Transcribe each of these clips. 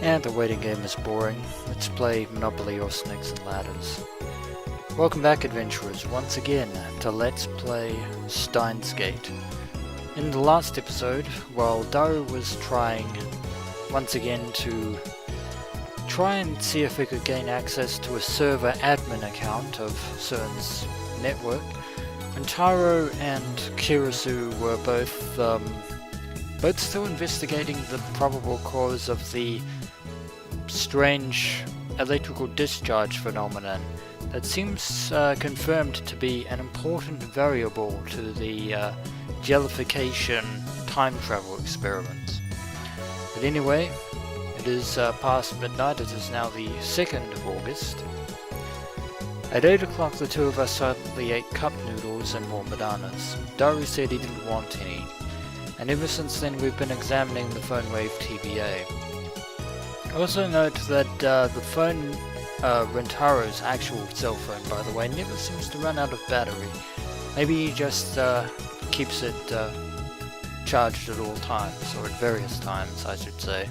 And the waiting game is boring. Let's play Monopoly or Snakes and Ladders. Welcome back, adventurers, once again to Let's Play Steins. In the last episode, while Daru was trying once again to try and see if we could gain access to a server admin account of SERN's network, Rintaro and Kirisu were both still investigating the probable cause of the strange electrical discharge phenomenon that seems confirmed to be an important variable to the jellification time travel experiments. But anyway, it is past midnight. It is now the 2nd of August. At 8 o'clock the two of us silently ate cup noodles and more bananas. Daru said he didn't want any, and ever since then we've been examining the PhoneWave TBA. Also note that the phone, Rintaro's actual cell phone by the way, never seems to run out of battery. Maybe he just keeps it charged at all times, or at various times I should say.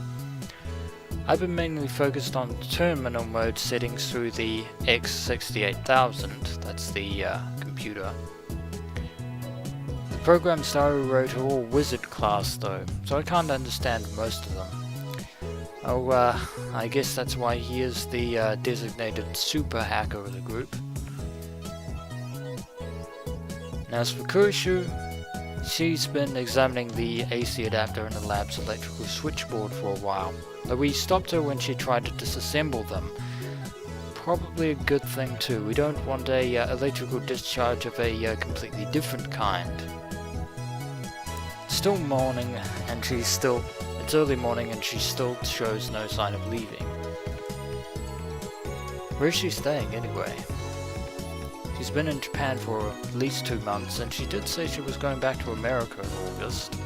I've been mainly focused on terminal mode settings through the X68000, that's the computer. The programs Daru wrote are all wizard class though, so I can't understand most of them. Oh, I guess that's why he is the designated super hacker of the group. Now as for Kurishu, she's been examining the AC adapter in the lab's electrical switchboard for a while, though we stopped her when she tried to disassemble them. Probably a good thing too. We don't want a electrical discharge of a completely different kind. It's early morning and she still shows no sign of leaving. Where is she staying anyway? She's been in Japan for at least 2 months, and she did say she was going back to America in August.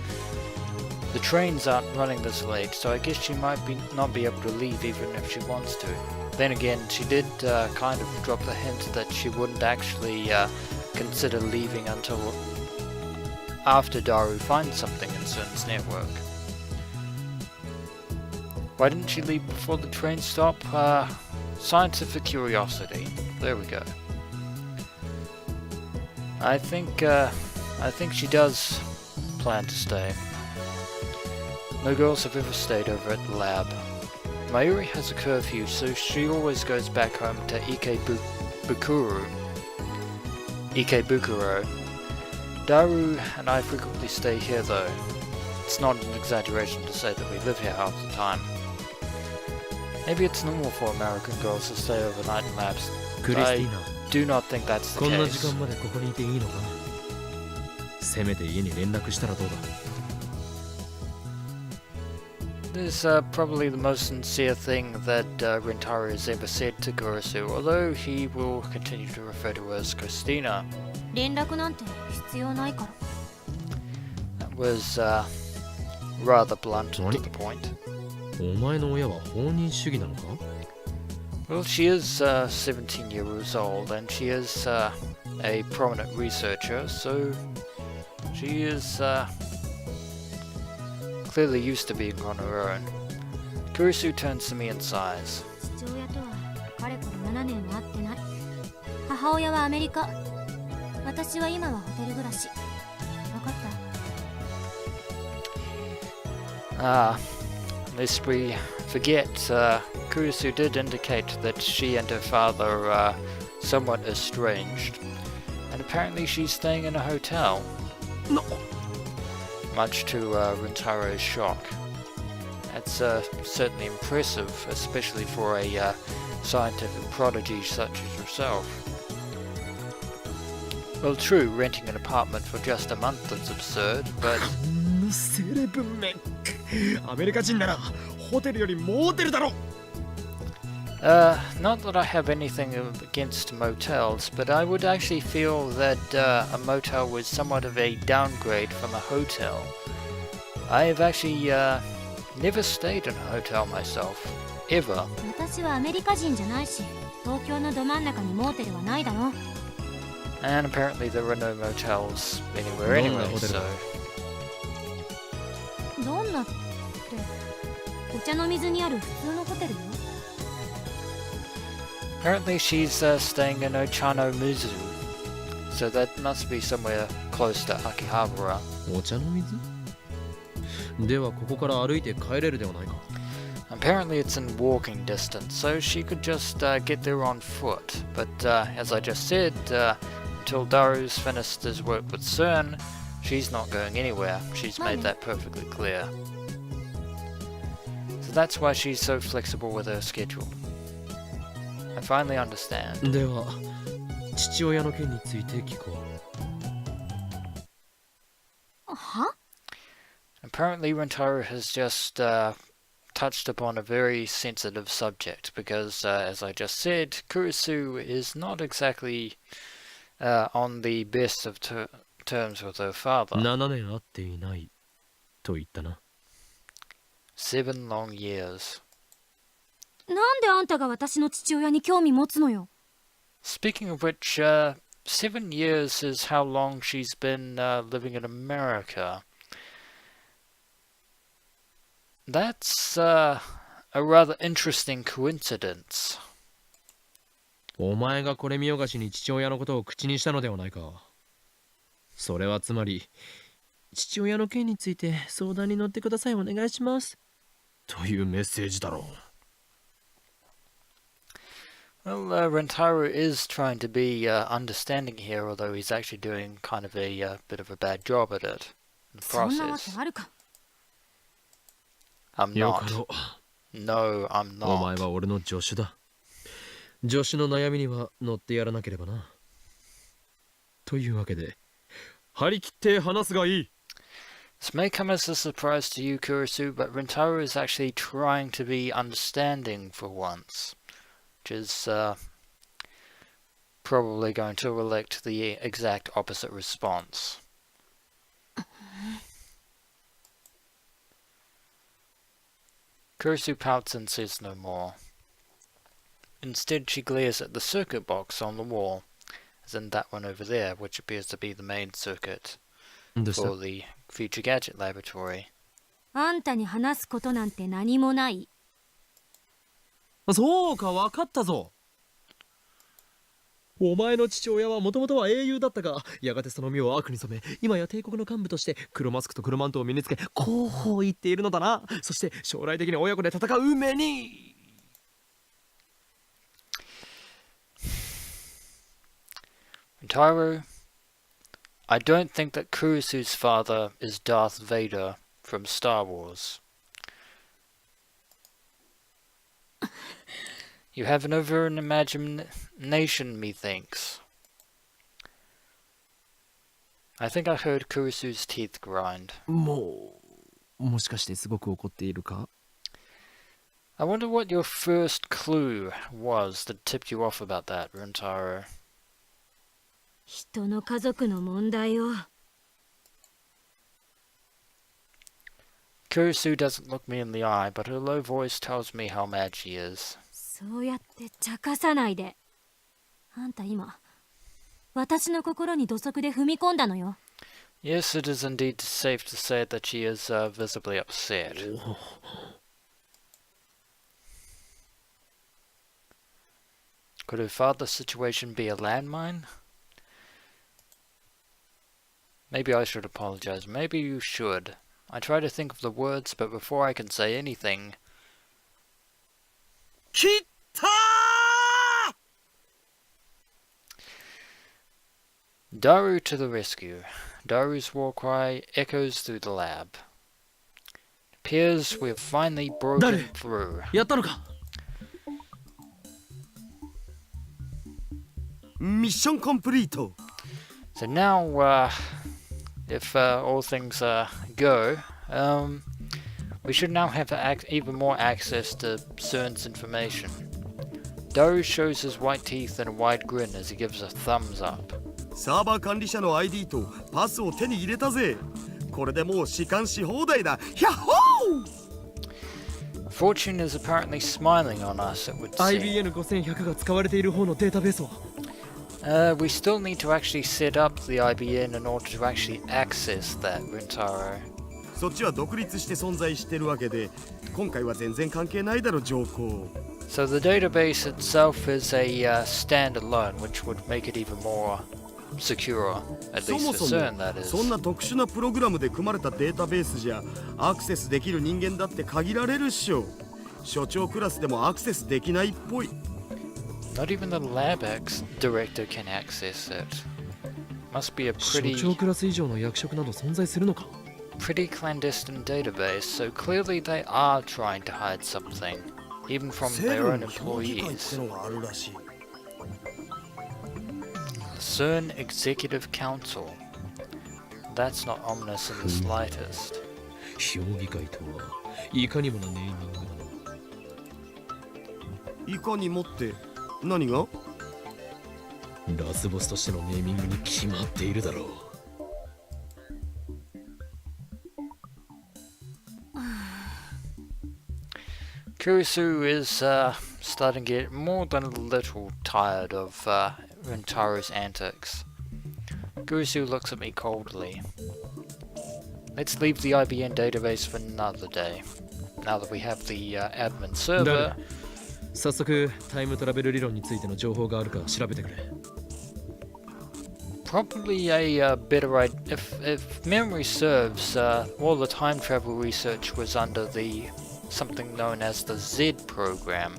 The trains aren't running this late, so I guess she might not be able to leave even if she wants to. Then again, she did kind of drop the hint that she wouldn't actually consider leaving until after Daru finds something in CERN's network. Why didn't she leave before the train stop? Scientific curiosity. There we go. I think she does plan to stay. No girls have ever stayed over at the lab. Mayuri has a curfew, so she always goes back home to Ikebukuro. Daru and I frequently stay here though. It's not an exaggeration to say that we live here half the time. Maybe it's normal for American girls to stay overnight in labs. I do not think that's the case. This is probably the most sincere thing that Rintaro has ever said to Kurisu, although he will continue to refer to her as Christina. That was rather blunt and to the point. Well, she is 17 years old, and she is a prominent researcher, so she is clearly used to being on her own. Kurisu turns to me and sighs. Lest we forget, Kurisu did indicate that she and her father are somewhat estranged, and apparently she's staying in a hotel. No. Much to Rintaro's shock. That's certainly impressive, especially for a scientific prodigy such as yourself. Well, true, renting an apartment for just a month is absurd, but... not that I have anything against motels, but I would actually feel that a motel was somewhat of a downgrade from a hotel. I have actually never stayed in a hotel myself, ever. And apparently there are no motels anywhere anyway, so... お茶の水にある普通のホテルよ。 Apparently she's staying in Ochano Mizu, so that must be somewhere close to Akihabara. お茶の水ではここから歩いて帰れるではないか。 Apparently it's in walking distance, so she could just get there on foot. But as I just said, until Daru's finished his work with SERN, she's not going anywhere. She's made that perfectly clear. So that's why she's so flexible with her schedule. I finally understand. では父親の件について聞こう。は？ Apparently Rintaro has just touched upon a very sensitive subject because, as I just said, Kurisu is not exactly on the best of terms with her father. 7年会っていないと言ったな。 7 long years. なんであんたが私の父親に興味持つのよ。 Speaking of which, 7 years is how long she's been living in America. That's a rather interesting coincidence. お前がこれ見よがしに父親のことを口にしたのではないか。それはつまり父親の件について相談に乗ってくださいお願いしますというメッセージだろう。 Well, Rintaro is trying to be understanding here, although he's actually doing kind of a bit of a bad job at it in the そんなわけ process. あるか。 I'm よか not. ろ No, I'm う。お前 not. は俺の助手だ。助手の悩みには乗ってやらなければな。というわけで、張り切って話すがいい。 This may come as a surprise to you, Kurisu, but Rintaro is actually trying to be understanding for once, which is probably going to elect the exact opposite response. Kurisu pouts and says no more. Instead, she glares at the circuit box on the wall, as in that one over there, which appears to be the main circuit どうした for the future gadget laboratory. あんたに話すことなんて何もない。そうか、わかったぞ。お前の父親はもともとは英雄だったが、やがてその身を悪に染め、今や帝国の幹部として黒マスクと黒マントを身につけ、こう言っているのだな。そして将来的に親子で戦う運命に。Rintaro, I don't think that Kurisu's father is Darth Vader from Star Wars. You have an over an imagination, methinks. I think I heard Kurisu's teeth grind. もしかしてすごく怒っているか？ I wonder what your first clue was that tipped you off about that, Rintaro. 人の家族の問題を。 Kurisu doesn't look me in the eye, but her low voice tells me how mad she is. そうやって茶化さないで。あんた今、私の心に土足で踏み込んだのよ。 Yes, it is indeed safe to say that she is visibly upset. Could her father's situation be a landmine? Maybe I should apologize. Maybe you should. I try to think of the words, but before I can say anything... Kitta! Daru to the rescue. Daru's war cry echoes through the lab. It appears we've finally broken Daru, through. やったのか？ミッションコンプリート。 So now, if all things go, we should now have even more access to SERN's information. Daru shows his white teeth in a wide grin as he gives a thumbs up. サーバー管理者の ID とパスを手に入れたぜ。これでもう弛緩し放題だ。ヒャッホー！ Fortune is apparently smiling on us, it would seem. IBN5100 が使われている方のデータベースは？ We still need to actually set up the IBN in order to actually access that, Rintaro. そっちは独立して存在してるわけで、今回は全然関係ないだろ上皇。 So the database itself is a standalone, which would make it even more secure, at そ least も for そ CERN, も that is. そんな特殊なプログラムで組まれたデータベースじゃアクセスできる人間だって限られるっしょ。所長クラスでもアクセスできないっぽい。 Not even the lab director can access it. Must be a 所 pretty 長クラス以上の役職など存在するのか？ clandestine database, so clearly they are trying to hide something, even from セ their ル own ン評議会って employees. のがあるらしい。 CERN Executive Council. That's not ominous in the slightest. 評議会とはいかにもなネーミングだな。いかにもって何が？ラスボスとしてのネーミングに決まっているだろう。Kurisu is starting to get more than a little tired of Rintaro's antics. Kurisu looks at me coldly. Let's leave the IBN database for another day. Now that we have the admin server. 早速タイムトラベル理論についての情報があるか調べてくれ。 Probably a better idea. If memory serves, all the time travel research was under the something known as the Z program.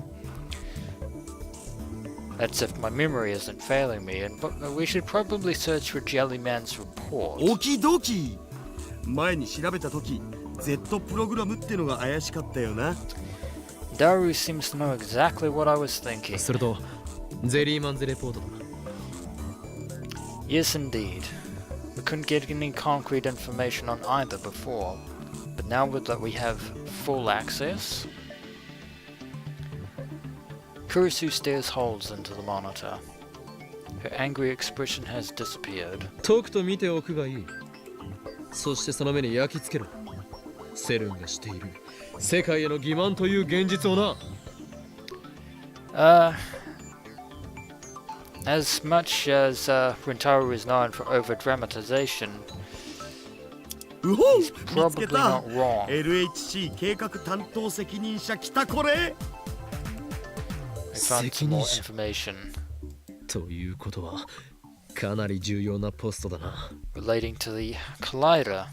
That's if my memory isn't failing me, and but we should probably search for Jellyman's report. オキドキ。前に調べた時 Z プログラムってのが怪しかったよな。 Daru seems to know exactly what I was thinking. それとゼリーマンズレポートだな。 Yes, indeed. We couldn't get any concrete information on either before, but now that we have full access... Kurisu stares holes into the monitor. Her angry expression has disappeared. とくと見ておくがいい。そしてその目に焼き付けろ。セルンがしている世界への欺瞞という現実をな。As much as Rintaro is known for over-dramatization, うほう、見つ probably けた。 not wrong. LHC 計画担当責任者来たこれ。 I found some more information ということはかなり重要なポストだな。 relating to the collider.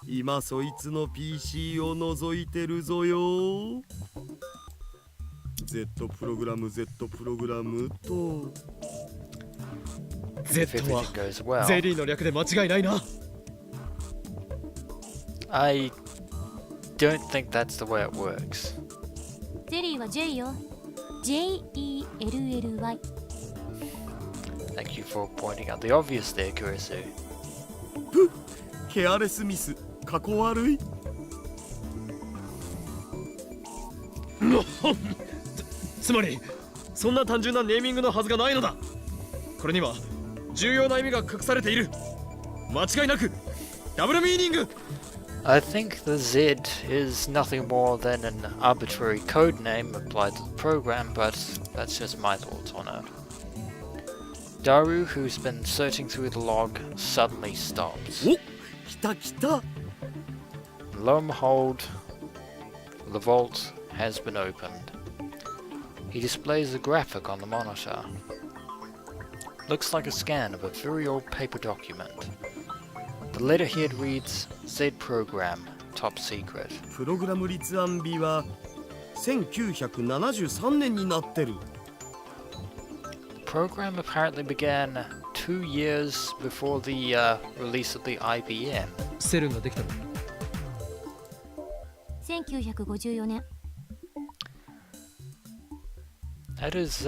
今そいつの PC を覗いてるぞよ。Z プログラム Z プログラムと Z If は everything goes well. ゼリーの略で間違いないな。 I don't think that's the way it works. ゼリーは J よ。JELLY。 Thank you for pointing out the obvious there, Kurisu. ケアレスミス過去悪い。つまりそんな単純なネーミングのはずがないのだ。これには重要な意味が隠されている。間違いなくダブルミーニング。 I think the Z is nothing more than an arbitrary code name applied to the program, but that's just my thoughts on it. Daru, who's been searching through the log, suddenly stops. お、来た来た。 Lo and behold, the vault has been opened. He displays a graphic on the monitor. Looks like a scan of a very old paper document. The letterhead reads Z program, top secret. プログラム立案日は1973年になってる。 The program apparently began 2 years before the release of the IBN. セルンができたの。 1954年。 That is,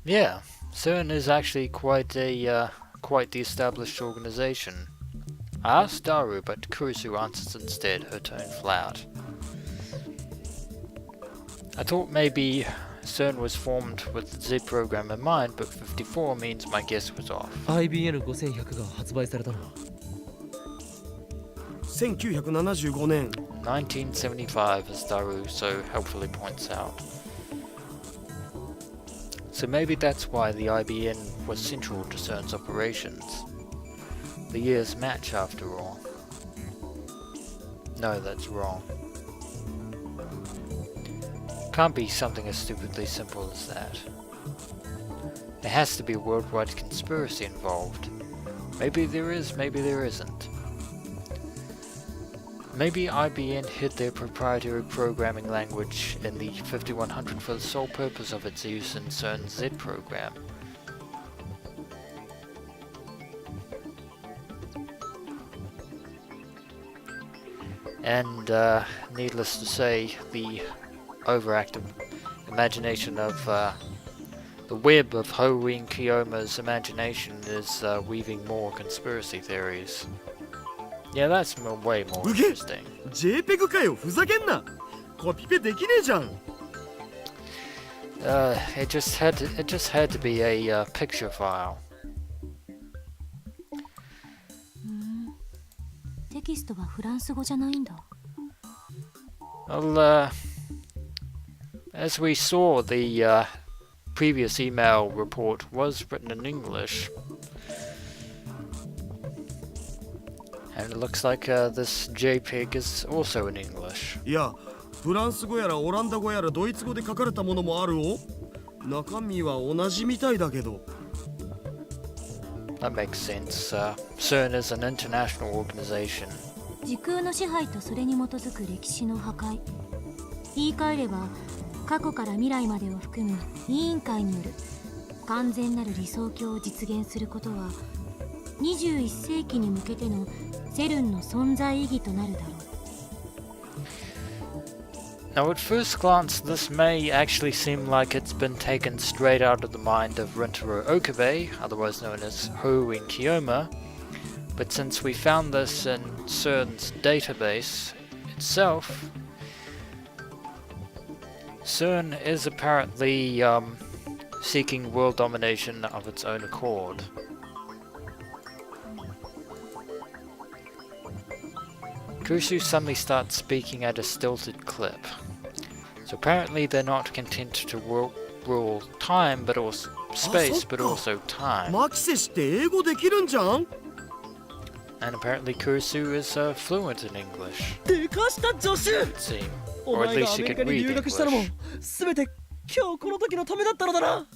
yeah, CERN is actually quite the established organization. I asked Daru, but Kurisu answers instead, her tone flat. I thought maybe CERN was formed with the Z program in mind, but 54 means my guess was off. IBN5100 が発売されたのは1975年。 1975, as Daru so helpfully points out. So maybe that's why the IBN was central to CERN's operations. The years match after all. No, that's wrong. Can't be something as stupidly simple as that. There has to be a worldwide conspiracy involved. Maybe there is, maybe there isn't. Maybe IBM hid their proprietary programming language in the 5100 for the sole purpose of its use in CERN's Z program. And needless to say, the overactive imagination of the web of Hououin Kyouma's imagination is weaving more conspiracy theories. Yeah, that's way more interesting. JPEG かよ、ふざけんな。コピペできねえじゃん。It just had to be a picture file. テキストはフランス語じゃないんだ。Well, as we saw, the previous email report was written in English. And it looks like this JPEG is also in English. いや、フランス語やらオランダ語やらドイツ語で書かれたものもあるお。中身は同じみたいだけど。That makes sense. CERN is an international organization. 時空の支配とそれに基づく歴史の破壊。言い換えれば、過去から未来までを含む委員会による完全なる理想郷を実現することは、21世紀に向けてのセルンの存在意義となるだろう。Now, at first glance, this may actually seem like it's been taken straight out of the mind of Rintaro, otherwise known as Hououin Kyouma, but since we found this in CERN's database itself, CERN is apparently seeking world domination of its own accord. Kusu suddenly starts speaking at a stilted clip. So apparently they're not content to rule time, but also space, but also time. マキセ氏って英語できるんじゃん。 And apparently Kusu is fluent in English, でかした助手 it seems. お Or at 前が least ア he メリ could カに read 留学したのも English. 全て今日この時のためだったのだな。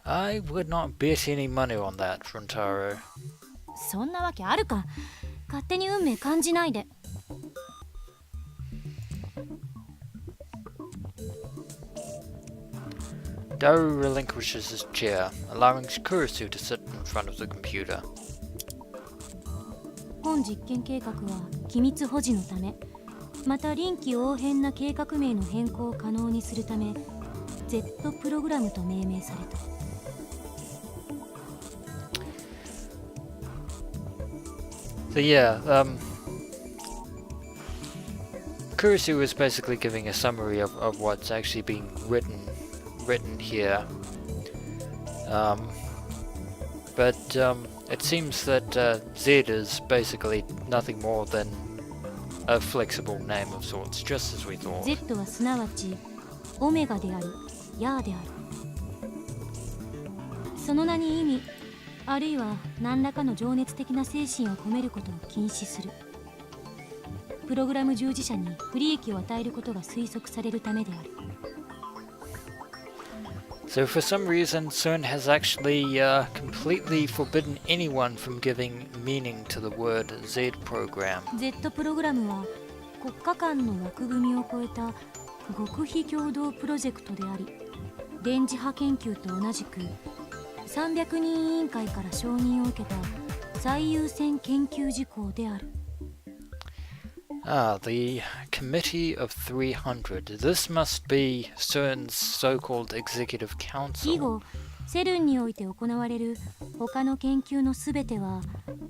I would not bet any money on that, Rintaro. そんなわけあるか。勝手に運命感じないで。Daru relinquishes his chair, allowing Kurusu to sit in front of the computer. 本実験計画は機密保持のため、また臨機応変な計画名の変更を可能にするため Z プログラムと命名された。So yeah, Kurusu is basically giving a summary of what's actually being written here. But it seems that Z is basically nothing more than a flexible name of sorts, just as we thought. Z はすなわちオメガである、ヤーである。その名に意味、あるいは何らかの情熱的な精神を込めることを禁止する。プログラム従事者に不利益を与えることが推測されるためである。So for some reason, CERN has actually completely forbidden anyone from giving meaning to the word Z program. Z プログラムは国家間の枠組みを超えた極秘共同プロジェクトであり、電磁波研究と同じく300人委員会から承認を受けた最優先研究事項である。The Committee of 300. This must be CERN's so-called Executive 以 Council. 後、セルンにおいて行われる他の研究のすべては、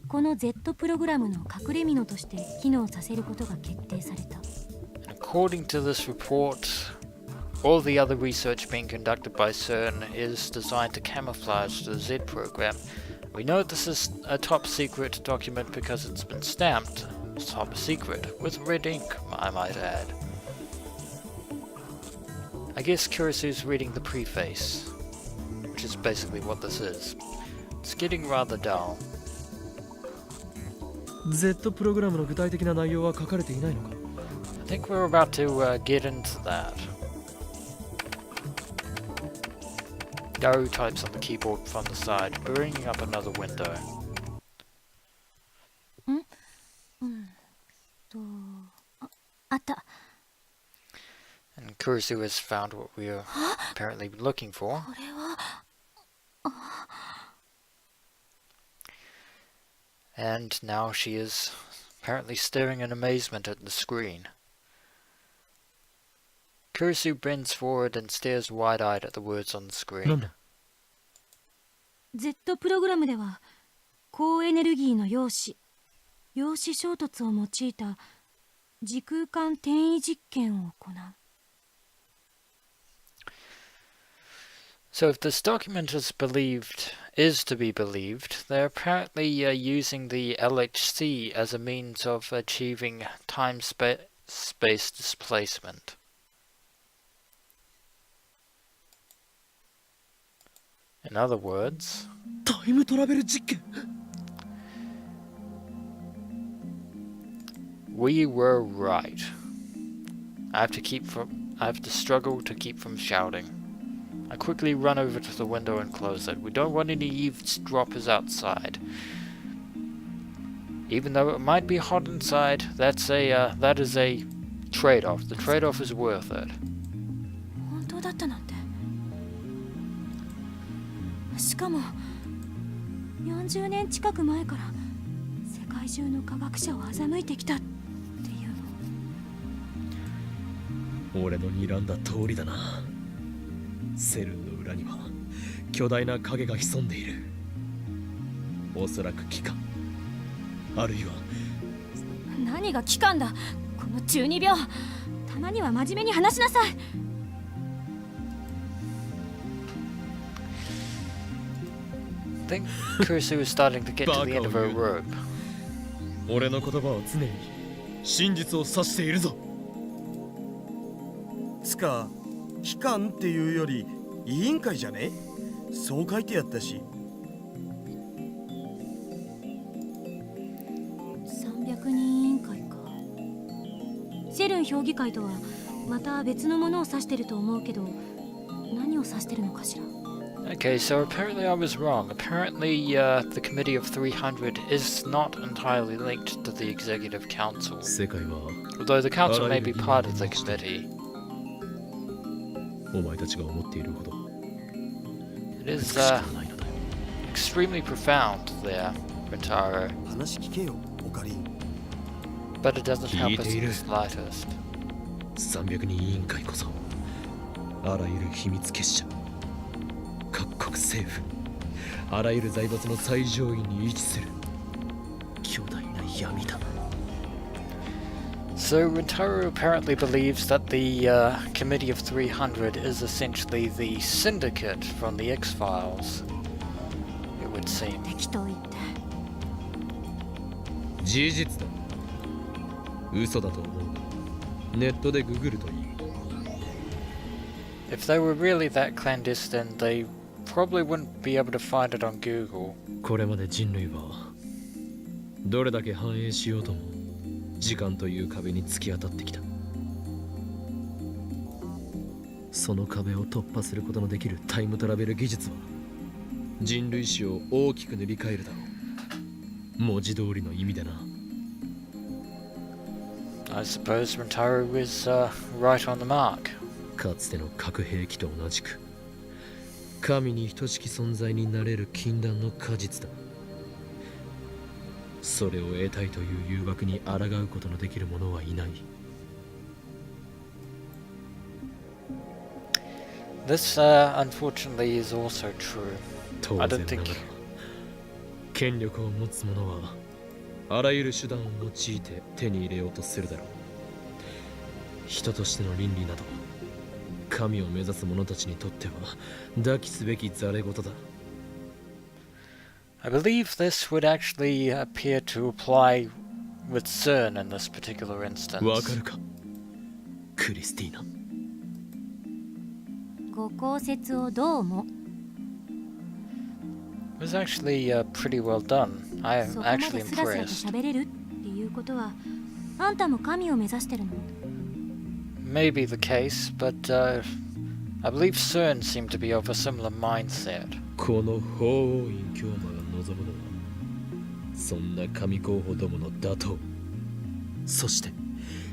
この Z プログラムの隠れ蓑として機能させることが決定された。According to this report, all the other research being conducted by CERN is designed to camouflage the Z program. We know this is a top secret document because it's been stamped top secret with red ink, I might add. I guess Kurisu's reading the preface, which is basically what this is. It's getting rather dull. Z プログラムの具体的な内容は書かれていないのか。think we're about to get into that. Daru types on the keyboard from the side, bringing up another window. あった。 And Kurisu has found what we are apparently looking for. これは And now she is apparently staring in amazement at the screen. Kurisu bends forward and stares wide-eyed at the words on the screen. Z プログラムでは高エネルギーの陽子衝突を用いた時空間転移実験を行う。 So if this document is to be believed, they're apparently using the LHC as a means of achieving time-space displacement. In other words, Time travel 実験 we were right. I have to struggle to keep from shouting. I quickly run over to the window and close it. We don't want any eavesdroppers outside. Even though it might be hot inside, that is a trade-off. The trade-off is worth it. 本当だったなんて。しかも40年近く前から世界中の科学者を欺いてきたっていうの。俺の睨んだ通りだな。セルンの裏には巨大な影が潜んでいる。おそらく機関、あるいは。何が機関だ、この中二病。たまには真面目に話しなさい。 I think Kurisu is starting to get to the end of her rope. 俺の言葉は常に真実を指しているぞ。つか機関っていうより委員会じゃね？そう書いてやったし。300人委員会か。セルン評議会とはまた別のものを指してると思うけど、何を指してるのかしら。 Okay, so apparently I was wrong. Apparently the Committee of 300 is not entirely linked to the Executive Council. 世界は Although the Council may be part of the committee. お前たちが思っているほど It is extremely profound there, Rintaro. 話聞けよ、オカリン。 But it doesn't help us in the slightest. 300人委員会こそあらゆる秘密結社、各国政府、あらゆる財閥の最上位に位置する巨大な闇だ。 So Rintaro apparently believes that the Committee of 300 is essentially the syndicate from the X-Files, it would seem. 適当言って。事実だ。嘘だと思う。ネットでググるといい。 If they were really that clandestine, they probably wouldn't be able to find it on Google. これまで人類はどれだけ繁栄しようとも時間という壁に突き当たってきた。その壁を突破することのできるタイムトラベル技術は人類史を大きく塗り替えるだろう。文字通りの意味でな。 I suppose Rintaro is right on the mark. かつての核兵器と同じく神に等しき存在になれる禁断の果実だ。それを得たいという誘惑に抗うことのできる者はいない。 This unfortunately is also true. 当 I 然 don't なが think ら権力を持つ者はあらゆる手段を用いて手に入れようとするだろう。人としての倫理など神を目指す者たちにとっては抱きすべきざれ言だ。 I believe this would actually appear to apply with SERN in this particular わか instance. るかクリスティーナ。ご考説をどうも。 It was actually pretty well done. I そ am こまで actually スラスラと impressed. 喋れるっていうことは、あんたも神を目指してるの？ may be the case, but I believe CERN seemed to be of a similar mindset. この法院京馬が望むのはそんな神候補どもの打倒、そして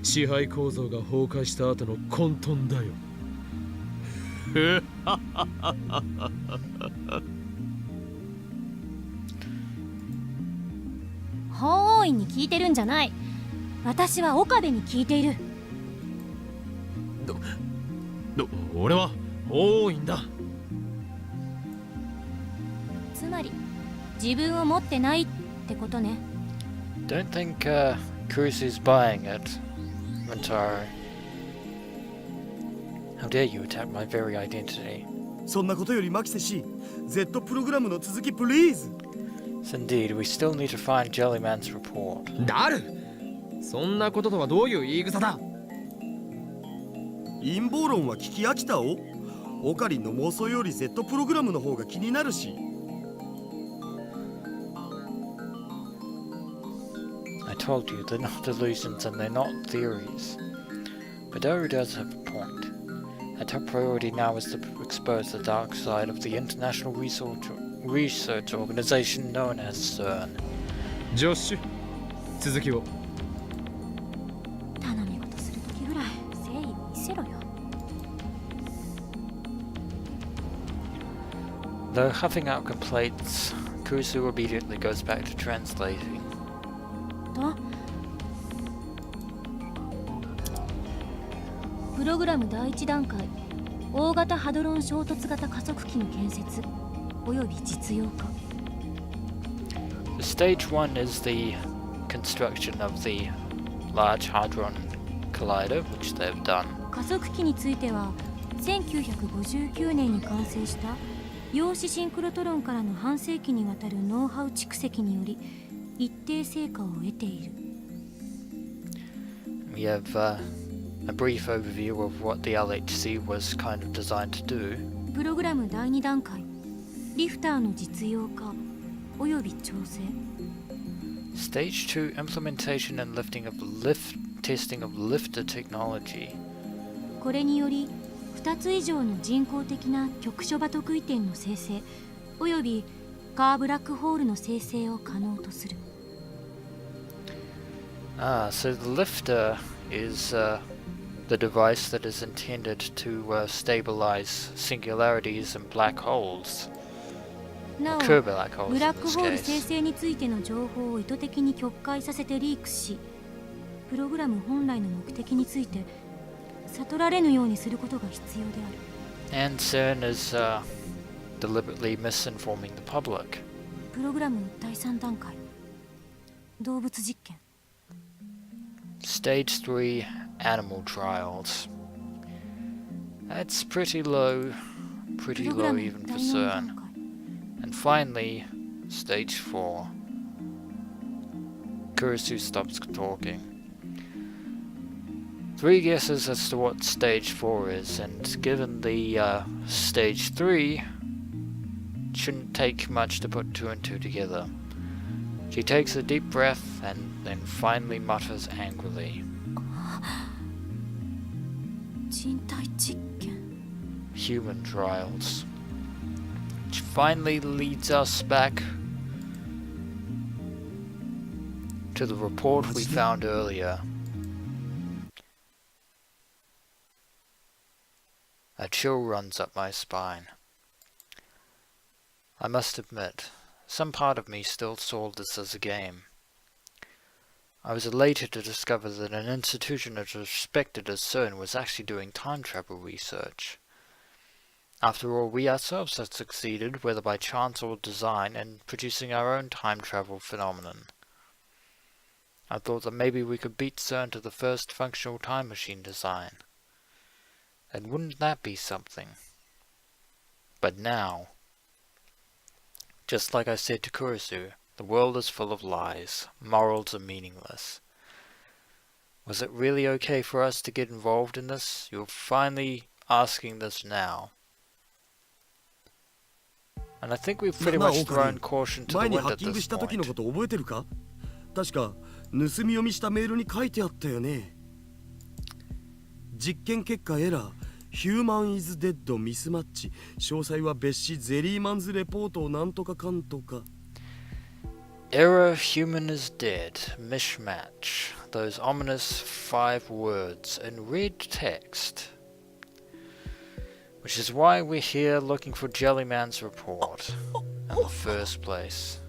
支配構造が崩壊した後の混沌だよ。法王院に聞いてるんじゃない。私は岡部に聞いている。俺は法院だ。つまり自分を持ってないってことね。Don't think Kurusu's buying it, Rintaro. How dare you attack my very identity? そんなことよりマキセ氏 Z プログラムの続きプリーズ。 Yes, indeed, we still need to find Jellyman's report. ダル、そんなこととはどういう言い草だ。陰謀論は聞き飽きたお。オカリンの妄想より Z プログラムの方が気になるし。I told you, they're not illusions and they're not theories. But Daru does have a point. Our top priority now is to expose the dark side of the international research organization known as SERN. ジョッシュ、続きを。頼み事するときぐらい誠意を見せろよ。Though huffing out complaints, Kurusu immediately goes back to translating. とプログラム第一段階、大型ハドロン衝突型加速機の建設および実用化。 Stage 1 is the construction of the Large Hadron Collider, which they've done. 加速機については1959年に完成した陽子シンクロトロンからの半世紀にわたるノウハウ蓄積により一定成果を得ている。 We have a brief overview of what the LHC was kind of designed to do. プログラム第2段階、リフターの実用化および調整。 Stage 2 implementation and testing of lifter technology. これにより2つ以上の人工的な局所場得意点の生成およびカーブラックホールの生成を可能とする。 So the lifter is the device that is intended to stabilize singularities and black holes. なお Occur black holes ブ in ラック this ホール生 case. 成についての情報を意図的に曲解させてリークし、プログラム本来の目的について悟られぬようにすることが必要である。 And CERN is deliberately misinforming the public. プログラム第3段階、動物実験。 Stage 3 animal trials. That's pretty low プログラム even 第 for 4 CERN. 段階、 And finally, stage 4. Kurusu stops talking. 3 guesses as to what stage 4 is, and given the stage 3, shouldn't take much to put 2 and 2 together. She takes a deep breath and then finally mutters angrily. 人体実験。 Human trials. Which finally leads us back to the report we found earlier. A chill runs up my spine. I must admit, some part of me still saw this as a game. I was elated to discover that an institution as respected as CERN was actually doing time travel research. After all, we ourselves had succeeded, whether by chance or design, in producing our own time travel phenomenon. I thought that maybe we could beat CERN to the first functional time machine design. And wouldn't that be something? But now, just like I said to Kurusu, the world is full of lies. Morals are meaningless. Was it really okay for us to get involved in this? You're finally asking this now. And I think we've pretty much thrown caution to the 前に wind ハッ at キング this した時のこ point. と覚えてるか？確か盗み読みしたメールに書いてあったよね。実験結果エラーヒューマンイズデッドミスマッチ詳細は別紙ゼリーマンズレポートをなんとかかんとか Error human is dead, mismatch. Those ominous 5 words in red text. Which is why we're here looking for Jellyman's report in the first place.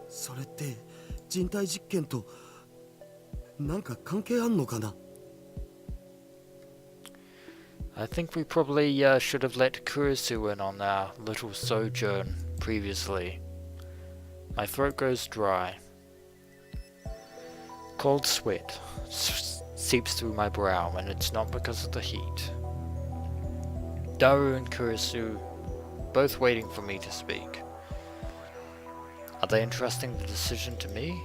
それって人体実験となんか関係あんのかな I think we probably should have let Kurisu in on our little sojourn previously. My throat goes dry. Cold sweat seeps through my brow, and it's not because of the heat. Daru and Kurisu both waiting for me to speak. Are they entrusting the decision to me?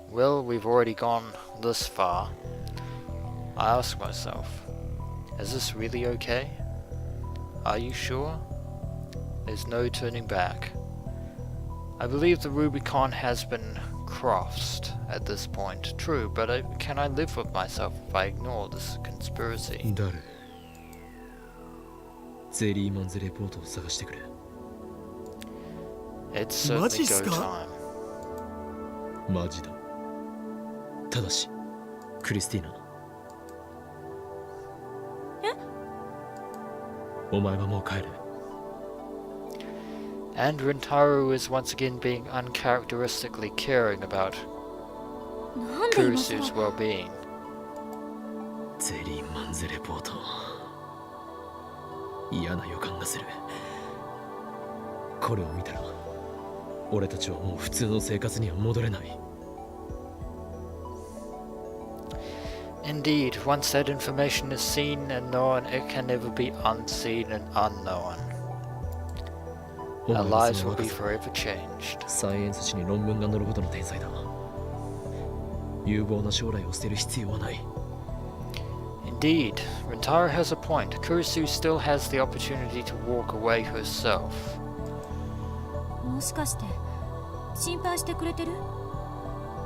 Well, we've already gone this far. I ask myself, is this really okay? Are you sure? There's no turning back. I believe the Rubicon has been crossed at this point. True, but can I live with myself if I ignore this conspiracy? Daru. ゼリーマンズレポートを探してくれ。 It's certainly go time. マジだ。ただし、クリスティーナ。え？お前はもう帰れ。 And Rintaro is once again being uncharacteristically caring about なんで今 Kurisu's さら well-being. ゼリーマンズレポート。嫌な予感がする。これを見たら、俺たちはもう普通の生活には戻れない。 Indeed, once that information is seen and known, it can never be unseen and unknown. お Our 前は lives その will be 若さ forever changed. サイエンス誌に論文が載るほどの天才だ。有望な将来を捨てる必要はない。 Indeed, Rintaro has a point. Kurisu still has the opportunity to walk away herself. もしかして心配してくれてる？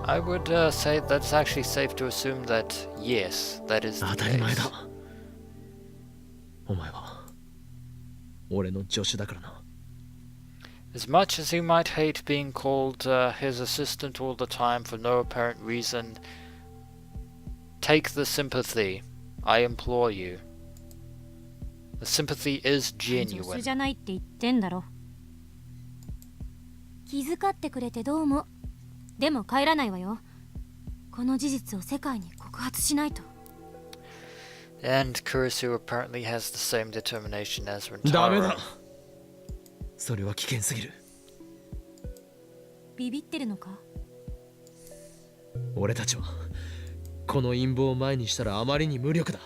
I would say that's actually safe to assume that, yes, that is 当 the たり前 case. だ。お前は俺の助手だからな。 As much as he might hate being called his assistant all the time for no apparent reason, take the sympathy, I implore you. The sympathy is 助手 genuine. じゃないって言ってんだろ。気遣ってくれてどうも。でも帰らないわよ。この事実を世界に告発しないと。 And Kurisu apparently has the same determination as ダメ Rintaro. だ。それは危険すぎる。ビビってるのか？俺たちはこの陰謀を前にしたらあまりに無力だ。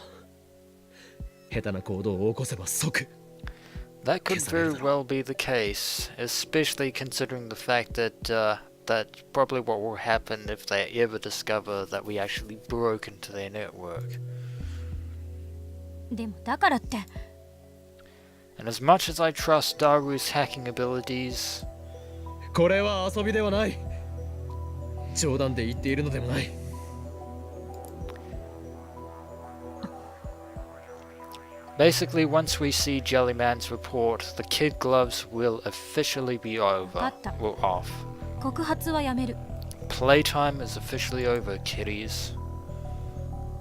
下手な行動を起こせば即。 That could very well be the case, especially considering the fact that that's probably what will happen if they ever discover that we actually broke into their network. でもだからって And as much as I trust Daru's hacking abilities, これは遊びではない。冗談で言っているのでもない。 basically once we see Jellyman's report, the kid gloves will officially be over. Gotcha. Well, off. 告発はやめる。 Playtime is officially over, kiddies.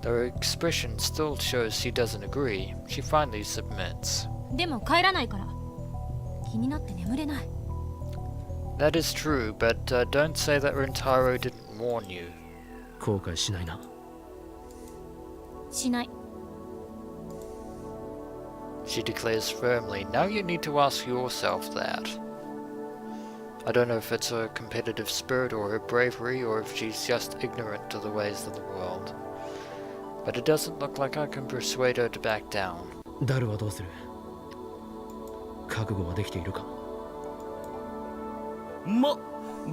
Though her expression still shows she doesn't agree, she finally submits. でも帰らないから。気になって眠れない。 That is true, but don't say that Rintaro didn't warn you. 後悔しないな。しない。 She declares firmly. Now you need to ask yourself that. I don't know if it's her competitive spirit or her bravery or if she's just ignorant to the ways of the world. But it doesn't look like I can persuade her to back down. ダルはどうする？覚悟はできているか？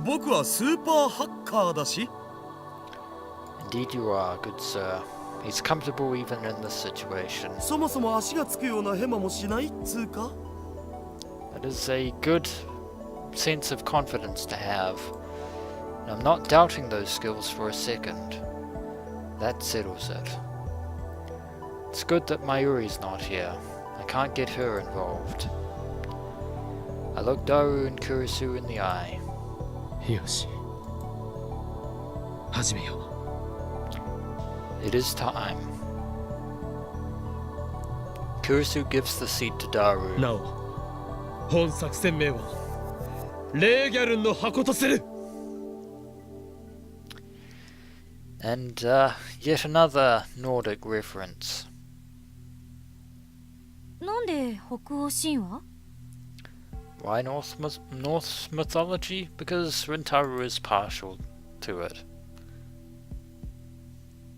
僕はスーパーハッカーだし。 Indeed you are, good sir. He's comfortable even in this situation. そもそも足がつくようなヘマもしないっつうか。 That is a good sense of confidence to have. And I'm not doubting those skills for a second. That settles it. It's good that Mayuri's not here. I can't get her involved. I look Daru and Kurisu in the eye. よし始めよう It is time. Kurisu gives the seat to Daru. なお本作戦名はレーギャルンの箱とする And yet another Nordic reference. なんで北欧神話？ Why Norse mythology? Because Rintaro is partial to it.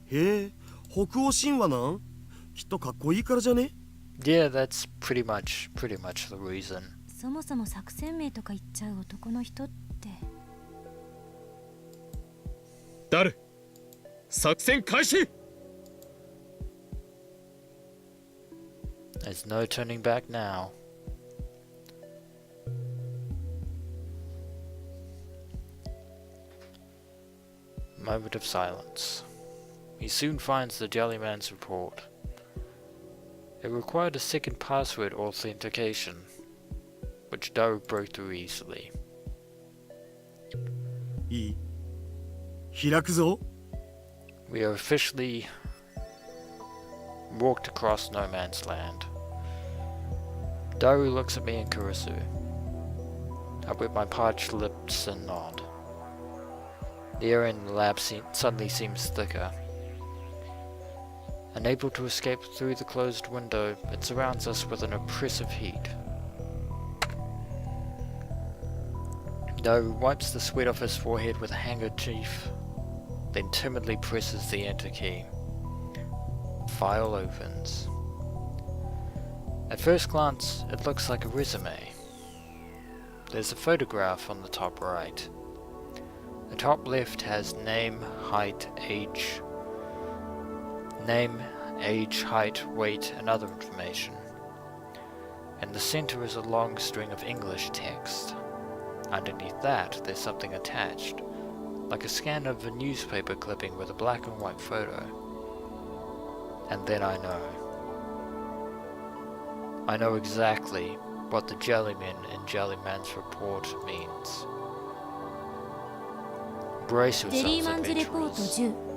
へえ、北欧神話なん？きっとかっこいいからじゃね？ Yeah, that's pretty much the reason. そもそも作戦名とか言っちゃう男の人って。ダル作戦開始 There's no turning back now. Moment of silence. He soon finds the Jellyman's report. It required a second password authentication, which Daru broke through easily. いい？開くぞ。 We are officially walked across no man's land. Daru looks at me and Kurisu. I whip my parched lips and nod. The air in the lab suddenly seems thicker. Unable to escape through the closed window, it surrounds us with an oppressive heat. Daru wipes the sweat off his forehead with a handkerchief, then timidly presses the enter key. File opens. At first glance, it looks like a resume. There's a photograph on the top right. The top left has name, height, age, height, weight, and other information. In the center is a long string of English text. Underneath that, there's something attached, like a scan of a newspaper clipping with a black and white photo. And then I know. I know exactly what the Jellyman in Jellyman's report means. Brace ジェリー yourselves, マンズレポート adventurers. 10。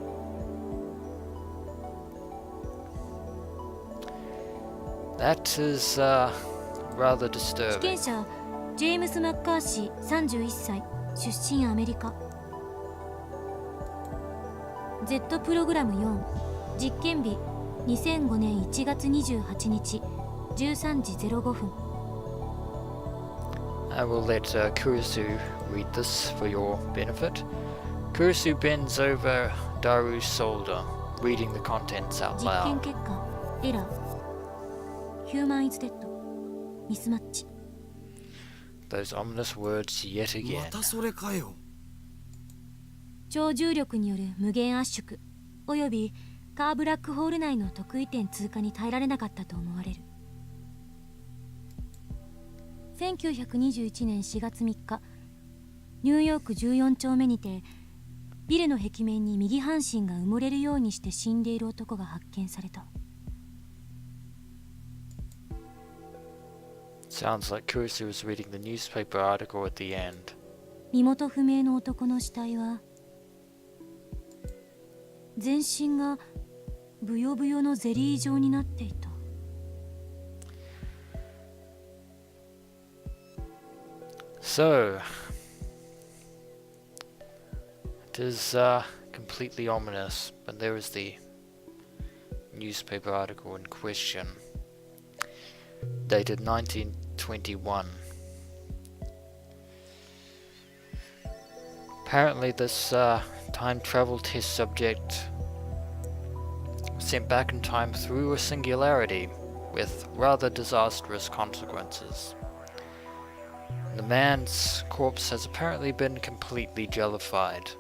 That is rather 被 disturbing. 験者ジェームス・マッカーシー31歳出身アメリカ。 Z プログラム4実験日2005年1月28日13時05分。 I will let Kurisu read this for your benefit. Kurisu bends over Daru's shoulder, reading the contents out 実験 loud. 結果エラーヒューマンイズデッドミスマッチ。 Those ominous words yet ま again. たそれかよ。超重力による無限圧縮およびカーブラックホール内の特異点通過に耐えられなかったと思われる。1921年4月3日ニューヨーク14丁目にてビルの壁面に右半身が埋もれるようにして死んでいる男が発見された。 Sounds like Kurisu was reading the newspaper article at the end. 身元不明の男の死体は全身がブヨブヨのゼリー状になっていた。 So, it is completely ominous, but there is the newspaper article in question, dated 1921. Apparently this time travel test subject was sent back in time through a singularity with rather disastrous consequences. The man's corpse has apparently been completely jellified.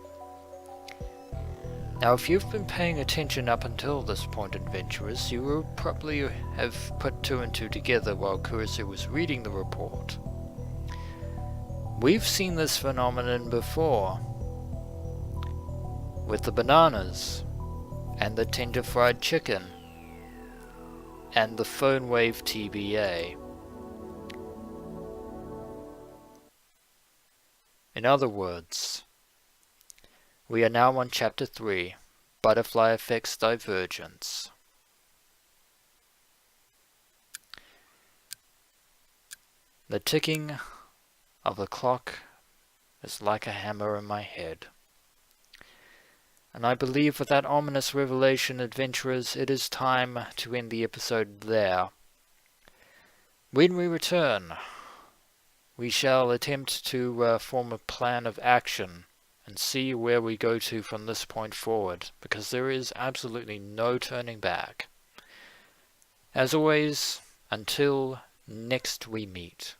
Now, if you've been paying attention up until this point, adventurers, you will probably have put two and two together while Kurisu was reading the report. We've seen this phenomenon before. with the bananas, and the tender fried chicken, and the phone wave TBA. In other words, we are now on Chapter 3, Butterfly Effect's Divergence. The ticking of the clock is like a hammer in my head. And I believe with that ominous revelation, adventurers, it is time to end the episode there. When we return, we shall attempt to form a plan of action and see where we go to from this point forward, because there is absolutely no turning back. As always, until next we meet.